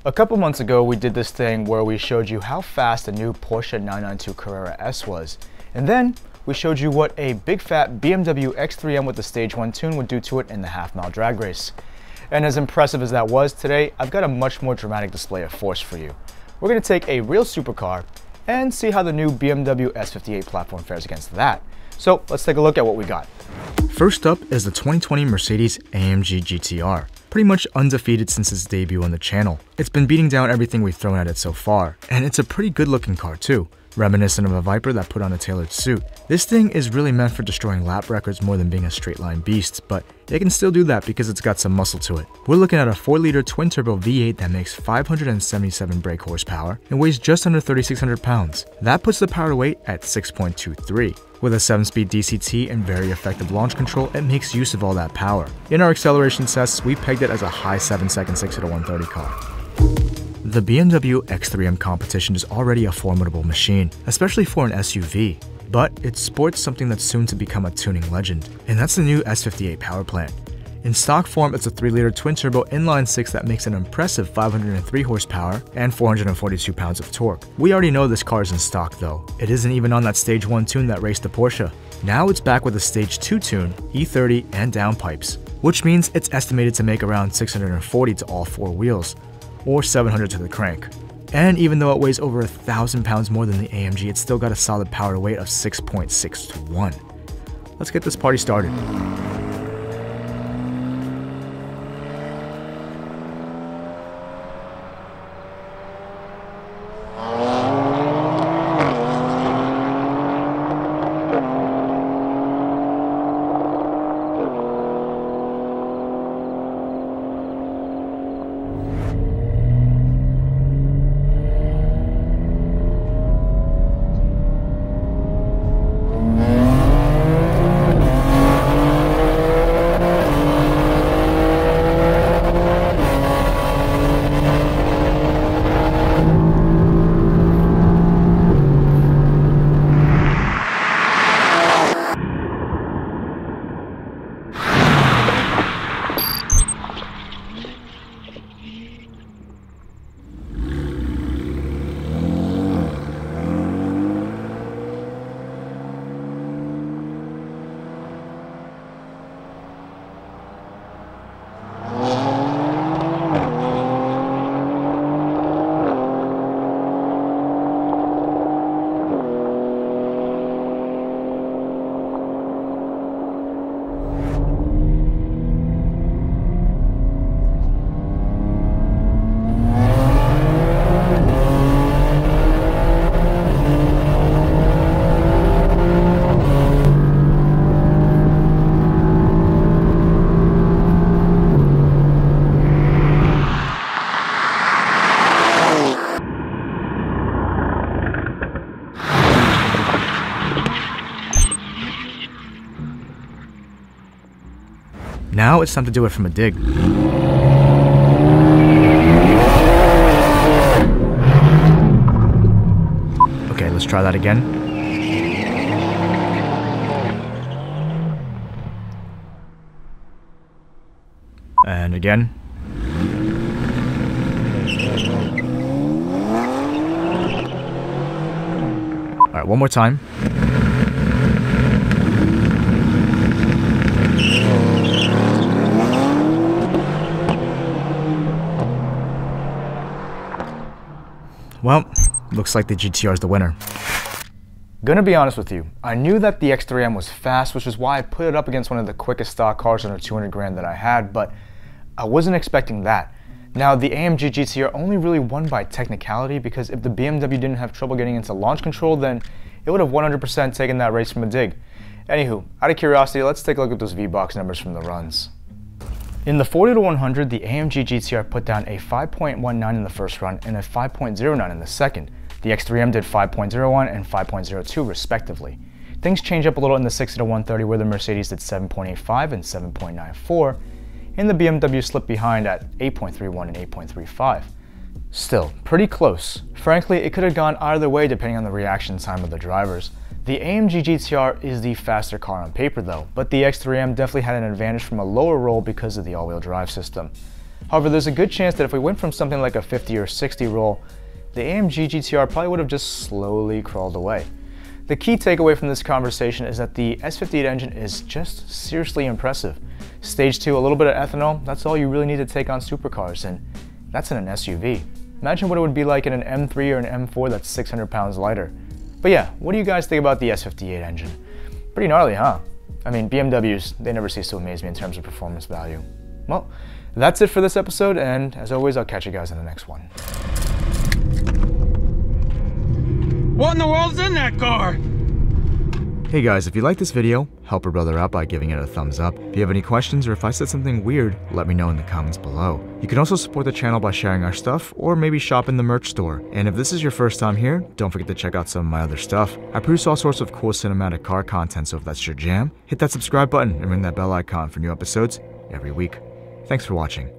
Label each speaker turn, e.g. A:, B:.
A: A couple months ago, we did this thing where we showed you how fast the new Porsche 992 Carrera S was. And then we showed you what a big fat BMW X3M with the Stage 1 tune would do to it in the half-mile drag race. And as impressive as that was, today I've got a much more dramatic display of force for you. We're going to take a real supercar and see how the new BMW S58 platform fares against that. So let's take a look at what we got. First up is the 2020 Mercedes AMG GTR. Pretty much undefeated since its debut on the channel. It's been beating down everything we've thrown at it so far, and it's a pretty good looking car too, reminiscent of a Viper that put on a tailored suit. This thing is really meant for destroying lap records more than being a straight line beast, but it can still do that because it's got some muscle to it. We're looking at a 4-liter twin-turbo V8 that makes 577 brake horsepower and weighs just under 3,600 pounds. That puts the power to weight at 6.23. With a 7-speed DCT and very effective launch control, it makes use of all that power. In our acceleration tests, we pegged it as a high 7-second 60-to-130 car. The BMW X3M competition is already a formidable machine, especially for an SUV. But it sports something that's soon to become a tuning legend, and that's the new S58 power plant. In stock form, it's a 3-liter twin-turbo inline-6 that makes an impressive 503 horsepower and 442 pounds of torque. We already know this car is in stock though. It isn't even on that Stage 1 tune that raced the Porsche. Now it's back with a Stage 2 tune, E30 and downpipes, which means it's estimated to make around 640 to all 4 wheels, or 700 to the crank. And even though it weighs over 1,000 pounds more than the AMG, it's still got a solid power to weight of 6.6 to 1. Let's get this party started. Now it's time to do it from a dig. Okay, let's try that again. And again. All right, one more time. Well, looks like the GTR is the winner. Gonna be honest with you, I knew that the X3M was fast, which is why I put it up against one of the quickest stock cars under 200 grand that I had, but I wasn't expecting that. Now, the AMG GTR only really won by technicality because if the BMW didn't have trouble getting into launch control, then it would have 100% taken that race from a dig. Anywho, out of curiosity, let's take a look at those V-Box numbers from the runs. In the 40 to 100, the AMG GTR put down a 5.19 in the first run and a 5.09 in the second. The X3M did 5.01 and 5.02 respectively. Things change up a little in the 60 to 130 where the Mercedes did 7.85 and 7.94, and the BMW slipped behind at 8.31 and 8.35. Still, pretty close. Frankly, it could have gone either way depending on the reaction time of the drivers. The AMG GTR is the faster car on paper though, but the X3M definitely had an advantage from a lower roll because of the all-wheel drive system. However, there's a good chance that if we went from something like a 50 or 60 roll, the AMG GTR probably would have just slowly crawled away. The key takeaway from this conversation is that the S58 engine is just seriously impressive. Stage 2, a little bit of ethanol, that's all you really need to take on supercars, and that's in an SUV. Imagine what it would be like in an M3 or an M4 that's 600 pounds lighter. But yeah, what do you guys think about the S58 engine? Pretty gnarly, huh? I mean, BMWs, they never cease to amaze me in terms of performance value. Well, that's it for this episode, and as always, I'll catch you guys in the next one.
B: What in the world's in that car?
A: Hey guys, if you like this video, help a brother out by giving it a thumbs up. If you have any questions or if I said something weird, let me know in the comments below. You can also support the channel by sharing our stuff or maybe shop in the merch store. And if this is your first time here, don't forget to check out some of my other stuff. I produce all sorts of cool cinematic car content, so if that's your jam, hit that subscribe button and ring that bell icon for new episodes every week. Thanks for watching.